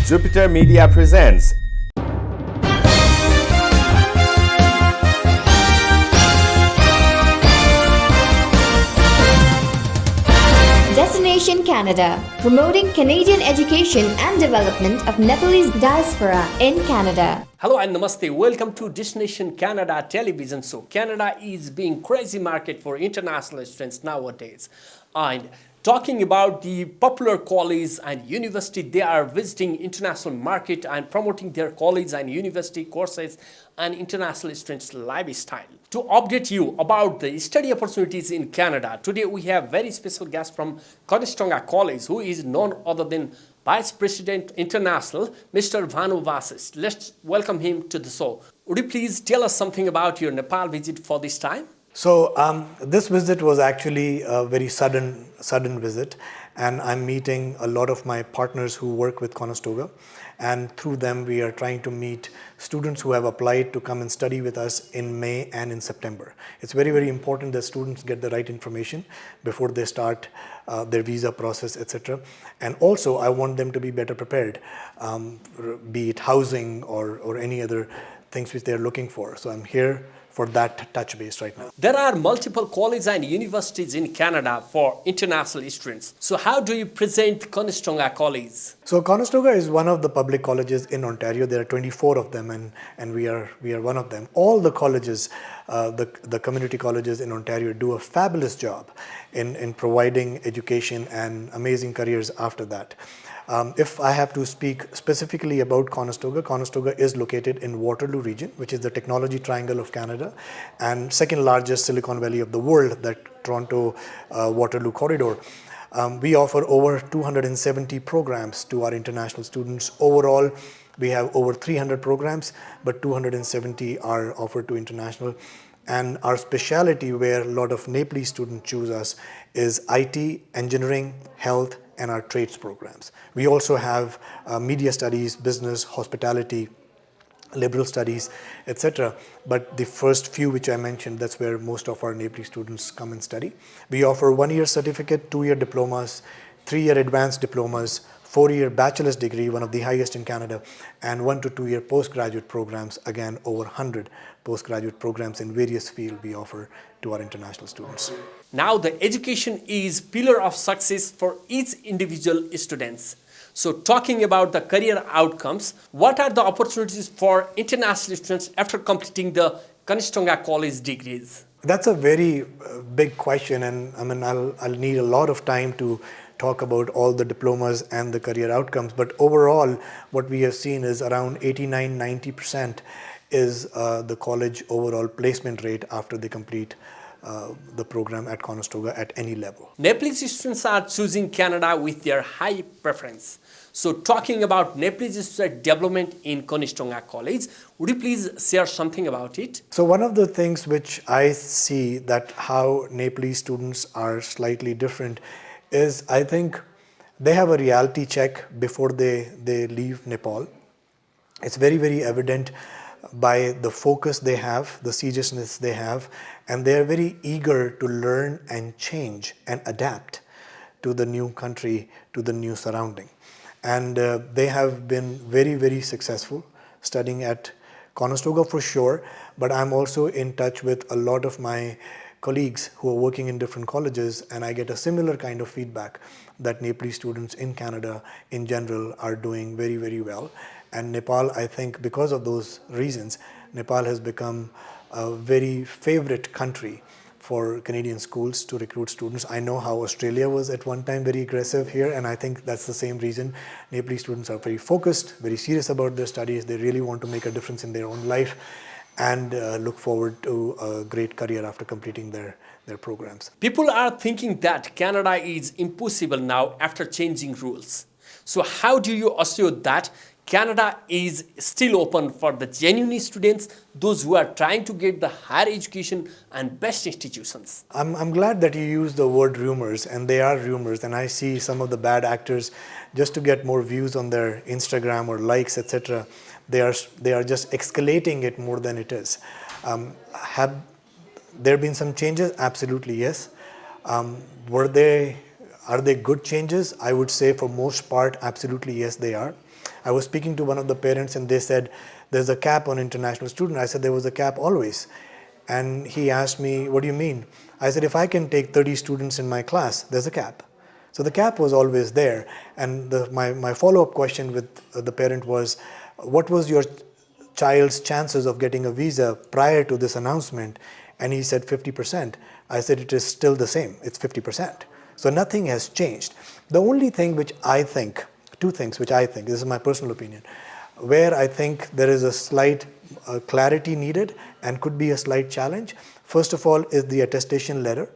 Jupiter Media presents Destination Canada, promoting Canadian education and development of Nepalese diaspora in Canada. Hello and namaste. Welcome to Destination Canada television show. Canada is being crazy market for international students nowadays. And talking about the popular college and university, they are visiting international market and promoting their college and university courses and international students lifestyle. To update you about the study opportunities in Canada, today we have very special guest from Conestoga College, who is none other than Vice President International, Mr. Bhanu Vashishth. Let's welcome him to the show. Would you please tell us something about your Nepal visit for this time? So this visit was actually a very sudden visit, and I'm meeting a lot of my partners who work with Conestoga, and through them we are trying to meet students who have applied to come and study with us in May and in September. It's very, very important that students get the right information before they start their visa process, etc. And also I want them to be better prepared, be it housing or any other things which they're looking for. So I'm here for that touch base right now. There are multiple colleges and universities in Canada for international students. So how do you present Conestoga College? So Conestoga is one of the public colleges in Ontario. There are 24 of them, and we are one of them. All the colleges, the community colleges in Ontario do a fabulous job in providing education and amazing careers after that. If I have to speak specifically about Conestoga, Conestoga is located in Waterloo region, which is the technology triangle of Canada and second largest Silicon Valley of the world, that Toronto Waterloo corridor. We offer over 270 programs to our international students. Overall, we have over 300 programs, but 270 are offered to international. And our specialty, where a lot of Nepalese students choose us, is IT, engineering, health, and our trades programs. We also have media studies, business, hospitality, liberal studies, etc. But the first few which I mentioned, that's where most of our Nepalese students come and study. We offer 1-year certificate, 2-year diplomas, 3-year advanced diplomas, 4-year bachelor's degree, one of the highest in Canada, and 1 to 2-year postgraduate programs, again over 100 postgraduate programs in various fields we offer to our international students. Now the education is pillar of success for each individual students. So talking about the career outcomes, what are the opportunities for international students after completing the Conestoga College degrees? That's a very big question, and I mean I'll need a lot of time to talk about all the diplomas and the career outcomes, but overall what we have seen is around 89-90% is the college overall placement rate after they complete the program at Conestoga at any level. Nepalese students are choosing Canada with their high preference. So talking about Nepalese student development in Conestoga College, would you please share something about it? So one of the things which I see that how Nepalese students are slightly different is, I think they have a reality check before they leave Nepal. It's very, very evident by the focus they have, the seriousness they have, and they are very eager to learn and change and adapt to the new country, to the new surrounding. And they have been very, very successful studying at Conestoga for sure, but I'm also in touch with a lot of my colleagues who are working in different colleges, and I get a similar kind of feedback that Nepalese students in Canada in general are doing very, very well. And Nepal, I think because of those reasons, Nepal has become a very favorite country for Canadian schools to recruit students. I know how Australia was at one time very aggressive here, and I think that's the same reason. Nepalese students are very focused, very serious about their studies. They really want to make a difference in their own life and look forward to a great career after completing their programs. People are thinking that Canada is impossible now after changing rules. So how do you assure that Canada is still open for the genuine students, those who are trying to get the higher education and best institutions? I'm glad that you use the word rumors, and they are rumors, and I see some of the bad actors, just to get more views on their Instagram or likes, etc. They are just escalating it more than it is. Have there been some changes? Absolutely, yes. Were they Are they good changes? I would say for most part, absolutely yes, they are. I was speaking to one of the parents and they said, there's a cap on international student. I said, there was a cap always. And he asked me, what do you mean? I said, if I can take 30 students in my class, there's a cap. So the cap was always there. And my follow-up question with the parent was, what was your child's chances of getting a visa prior to this announcement? And he said 50%. I said, it is still the same, it's 50%. So nothing has changed. The only thing which I think, two things which I think, this is my personal opinion, where I think there is a slight clarity needed and could be a slight challenge. First of all is the attestation letter.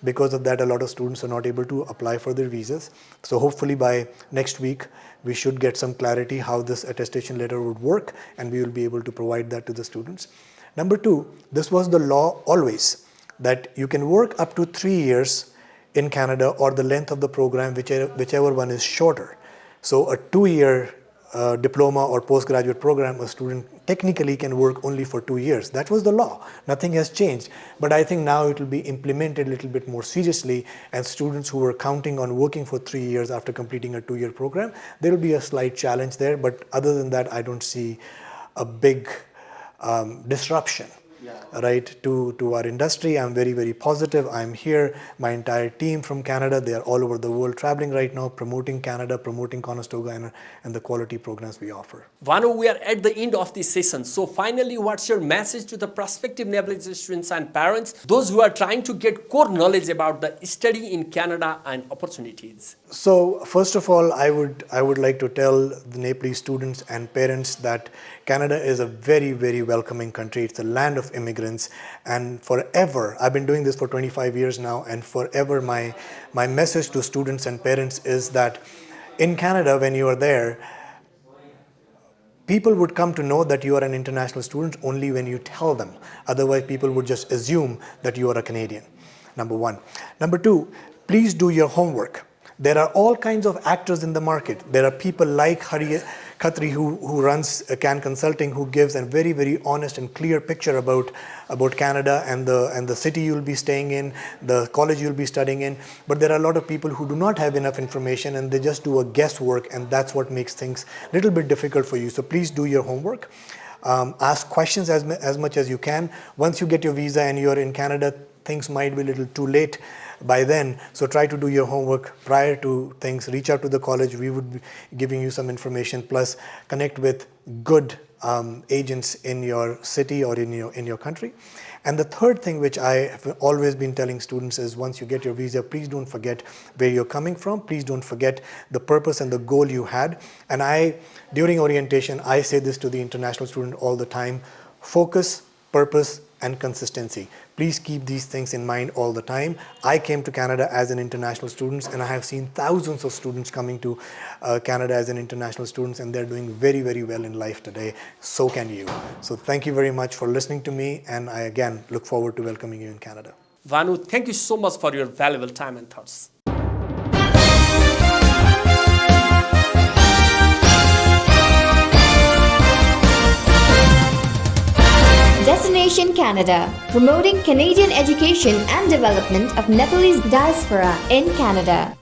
Because of that, a lot of students are not able to apply for their visas. So hopefully by next week, we should get some clarity how this attestation letter would work, and we will be able to provide that to the students. Number two, this was the law always, that you can work up to 3 years in Canada or the length of the program, whichever one is shorter. So a 2-year diploma or postgraduate program, a student technically can work only for 2 years. That was the law. Nothing has changed. But I think now it will be implemented a little bit more seriously, and students who were counting on working for 3 years after completing a 2-year program, there will be a slight challenge there. But other than that, I don't see a big disruption. Right, to our industry. I'm very, very positive. I'm here. My entire team from Canada, they are all over the world traveling right now, promoting Canada, promoting Conestoga and the quality programs we offer. Vanu, we are at the end of this session. So finally, what's your message to the prospective Nepalese students and parents, those who are trying to get core knowledge about the study in Canada and opportunities? So first of all, I would like to tell the Nepalese students and parents that Canada is a very, very welcoming country. It's a land of immigrants, and forever, I've been doing this for 25 years now, and forever my message to students and parents is that in Canada, when you are there, people would come to know that you are an international student only when you tell them. Otherwise, people would just assume that you are a Canadian, number one. Number two, please do your homework. There are all kinds of actors in the market. There are people like Hari Khatri who runs Can Consulting, who gives a very, very honest and clear picture about Canada and the city you'll be staying in, the college you'll be studying in. But there are a lot of people who do not have enough information and they just do a guesswork, and that's what makes things a little bit difficult for you. So please do your homework. Ask questions as much as you can. Once you get your visa and you're in Canada, things might be a little too late by then. So try to do your homework prior to things. Reach out to the college. We would be giving you some information. Plus, connect with good agents in your city or in your country. And the third thing which I have always been telling students is, once you get your visa, please don't forget where you're coming from. Please don't forget the purpose and the goal you had. And during orientation, I say this to the international student all the time: focus, purpose, and consistency. Please keep these things in mind all the time. I came to Canada as an international student, and I have seen thousands of students coming to Canada as an international students, and they're doing very, very well in life today. So can you. So thank you very much for listening to me, and I again look forward to welcoming you in Canada. Vanu, thank you so much for your valuable time and thoughts. Destination Canada, promoting Canadian education and development of Nepalese diaspora in Canada.